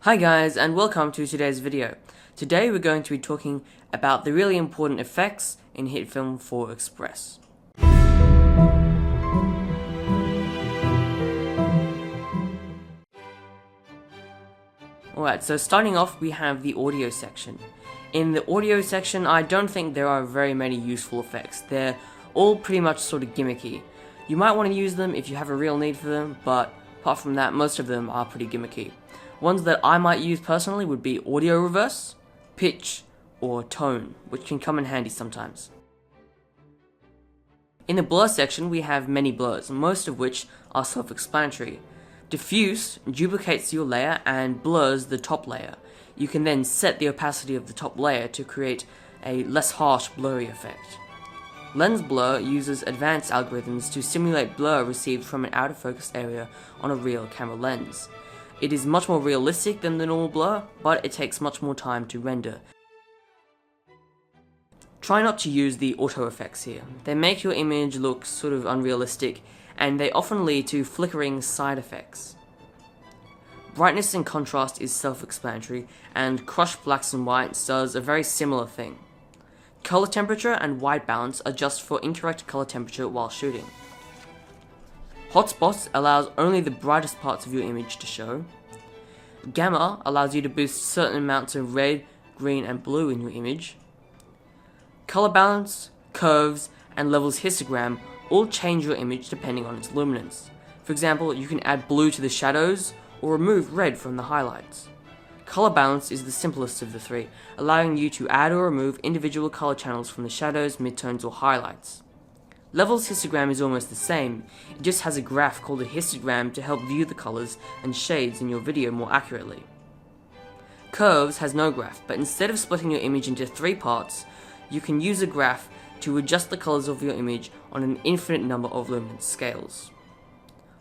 Hi guys, and welcome to today's video. Today we're going to be talking about the really important effects in Hitfilm for Express. Alright, so starting off we have the audio section. In the audio section I don't think there are very many useful effects. They're all pretty much sort of gimmicky. You might want to use them if you have a real need for them, but apart from that most of them are pretty gimmicky. Ones that I might use personally would be audio reverse, pitch, or tone, which can come in handy sometimes. In the blur section we have many blurs, most of which are self-explanatory. Diffuse duplicates your layer and blurs the top layer. You can then set the opacity of the top layer to create a less harsh blurry effect. Lens blur uses advanced algorithms to simulate blur received from an out of focus area on a real camera lens. It is much more realistic than the normal blur, but it takes much more time to render. Try not to use the auto effects here. They make your image look sort of unrealistic, and they often lead to flickering side effects. Brightness and contrast is self-explanatory, and Crush Blacks and Whites does a very similar thing. Color temperature and white balance adjust for incorrect color temperature while shooting. Hotspots allows only the brightest parts of your image to show. Gamma allows you to boost certain amounts of red, green, and blue in your image. Color balance, curves, and levels histogram all change your image depending on its luminance. For example, you can add blue to the shadows or remove red from the highlights. Color balance is the simplest of the three, allowing you to add or remove individual color channels from the shadows, midtones, or highlights. Levels histogram is almost the same, it just has a graph called a histogram to help view the colors and shades in your video more accurately. Curves has no graph, but instead of splitting your image into 3 parts, you can use a graph to adjust the colors of your image on an infinite number of luminance scales.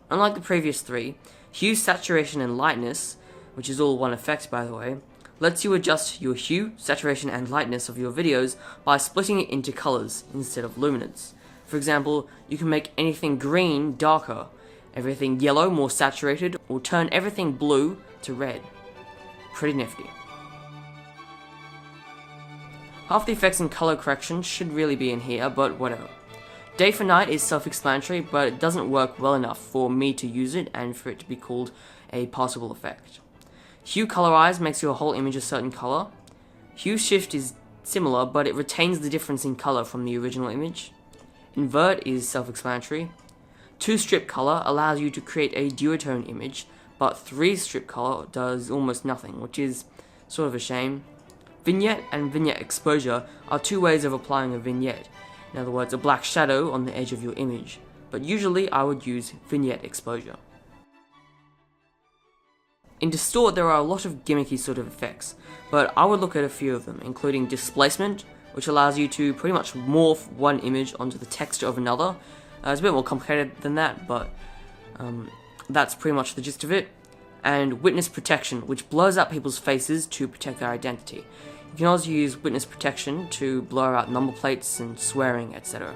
Unlike the previous 3, hue, saturation, and lightness, which is all one effect by the way, lets you adjust your hue, saturation, and lightness of your videos by splitting it into colors instead of luminance. For example, you can make anything green darker, everything yellow more saturated, or turn everything blue to red. Pretty nifty. Half the effects in color correction should really be in here, but whatever. Day for night is self-explanatory, but it doesn't work well enough for me to use it and for it to be called a passable effect. Hue colorize makes your whole image a certain color. Hue shift is similar, but it retains the difference in color from the original image. Invert is self-explanatory. 2-strip color allows you to create a duotone image, but 3-strip color does almost nothing, which is sort of a shame. Vignette and vignette exposure are 2 ways of applying a vignette. In other words, a black shadow on the edge of your image, but usually I would use vignette exposure. In Distort there are a lot of gimmicky sort of effects, but I would look at a few of them, including displacement, which allows you to pretty much morph one image onto the texture of another. It's a bit more complicated than that, but that's pretty much the gist of it. And witness protection, which blurs out people's faces to protect their identity. You can also use witness protection to blur out number plates and swearing, etc.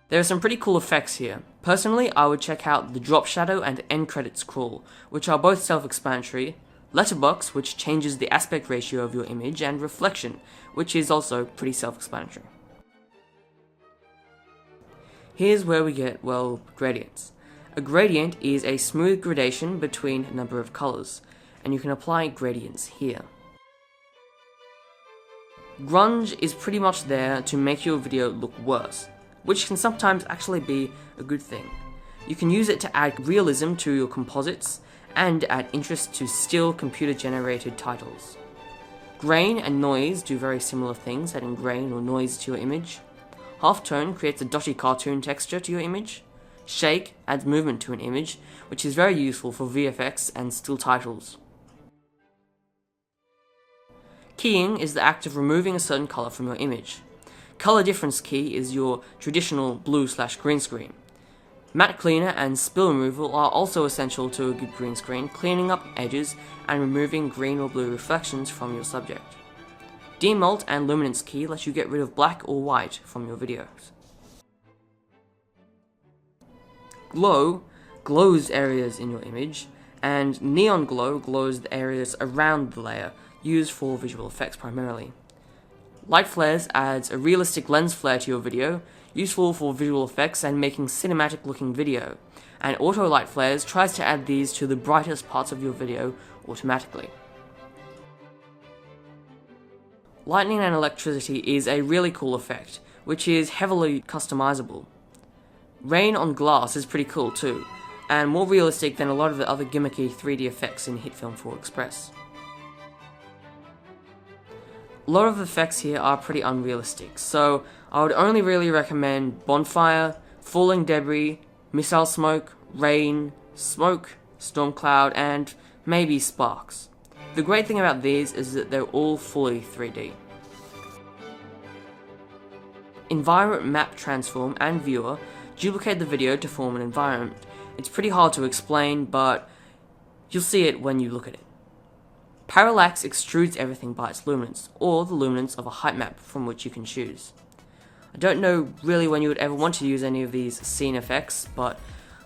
There are some pretty cool effects here. Personally, I would check out the drop shadow and end credits crawl, which are both self-explanatory. Letterbox, which changes the aspect ratio of your image, and reflection, which is also pretty self-explanatory. Here's where we get, well, gradients. A gradient is a smooth gradation between a number of colors, and you can apply gradients here. Grunge is pretty much there to make your video look worse, which can sometimes actually be a good thing. You can use it to add realism to your composites, and add interest to still computer-generated titles. Grain and noise do very similar things, adding grain or noise to your image. Halftone creates a dotty cartoon texture to your image. Shake adds movement to an image, which is very useful for VFX and still titles. Keying is the act of removing a certain color from your image. Color difference key is your traditional blue/green screen. Matte cleaner and spill removal are also essential to a good green screen, cleaning up edges and removing green or blue reflections from your subject. Demult and luminance key let you get rid of black or white from your videos. Glow glows areas in your image, and neon glow glows the areas around the layer, used for visual effects primarily. Light flares adds a realistic lens flare to your video, useful for visual effects and making cinematic looking video, and auto light flares tries to add these to the brightest parts of your video automatically. Lightning and electricity is a really cool effect, which is heavily customizable. Rain on glass is pretty cool too, and more realistic than a lot of the other gimmicky 3D effects in Hitfilm 4 Express. A lot of the effects here are pretty unrealistic, so I would only really recommend bonfire, falling debris, missile smoke, rain, smoke, storm cloud, and maybe sparks. The great thing about these is that they're all fully 3D. Environment Map Transform and Viewer duplicate the video to form an environment. It's pretty hard to explain, but you'll see it when you look at it. Parallax extrudes everything by its luminance, or the luminance of a height map from which you can choose. I don't know really when you would ever want to use any of these scene effects, but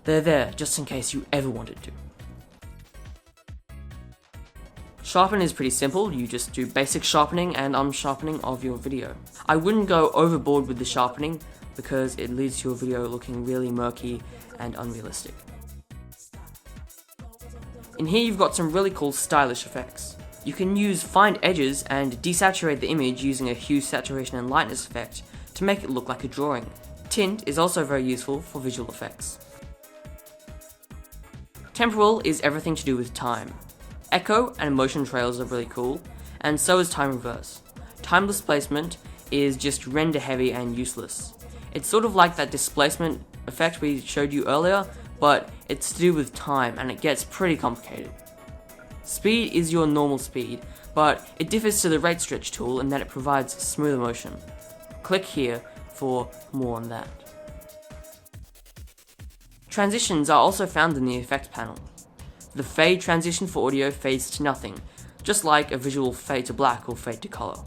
they're there just in case you ever wanted to. Sharpen is pretty simple, you just do basic sharpening and unsharpening of your video. I wouldn't go overboard with the sharpening because it leads to your video looking really murky and unrealistic. In here you've got some really cool stylish effects. You can use find edges and desaturate the image using a hue, saturation and lightness effect to make it look like a drawing. Tint is also very useful for visual effects. Temporal is everything to do with time. Echo and motion trails are really cool, and so is time reverse. Time displacement is just render heavy and useless. It's sort of like that displacement effect we showed you earlier, but it's to do with time and it gets pretty complicated. Speed is your normal speed, but it differs to the rate stretch tool in that it provides smoother motion. Click here for more on that. Transitions are also found in the effects panel. The fade transition for audio fades to nothing, just like a visual fade to black or fade to color.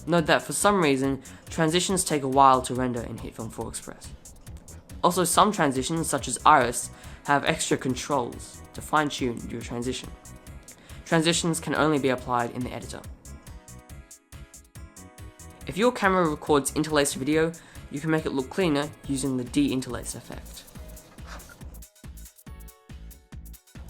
Note that for some reason, transitions take a while to render in Hitfilm 4 Express. Also, some transitions, such as Iris, have extra controls to fine-tune your transition. Transitions can only be applied in the editor. If your camera records interlaced video, you can make it look cleaner using the deinterlace effect.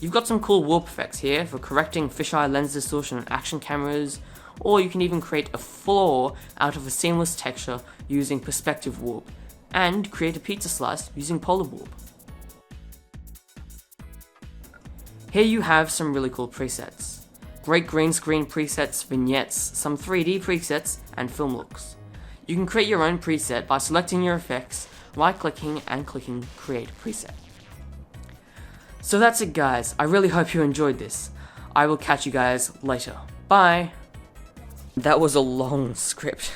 You've got some cool warp effects here for correcting fisheye lens distortion on action cameras, or you can even create a flaw out of a seamless texture using perspective warp, and create a pizza slice using polar warp. Here you have some really cool presets. Great green screen presets, vignettes, some 3D presets, and film looks. You can create your own preset by selecting your effects, right-clicking and clicking Create Preset. So that's it guys, I really hope you enjoyed this. I will catch you guys later. Bye! That was a long script.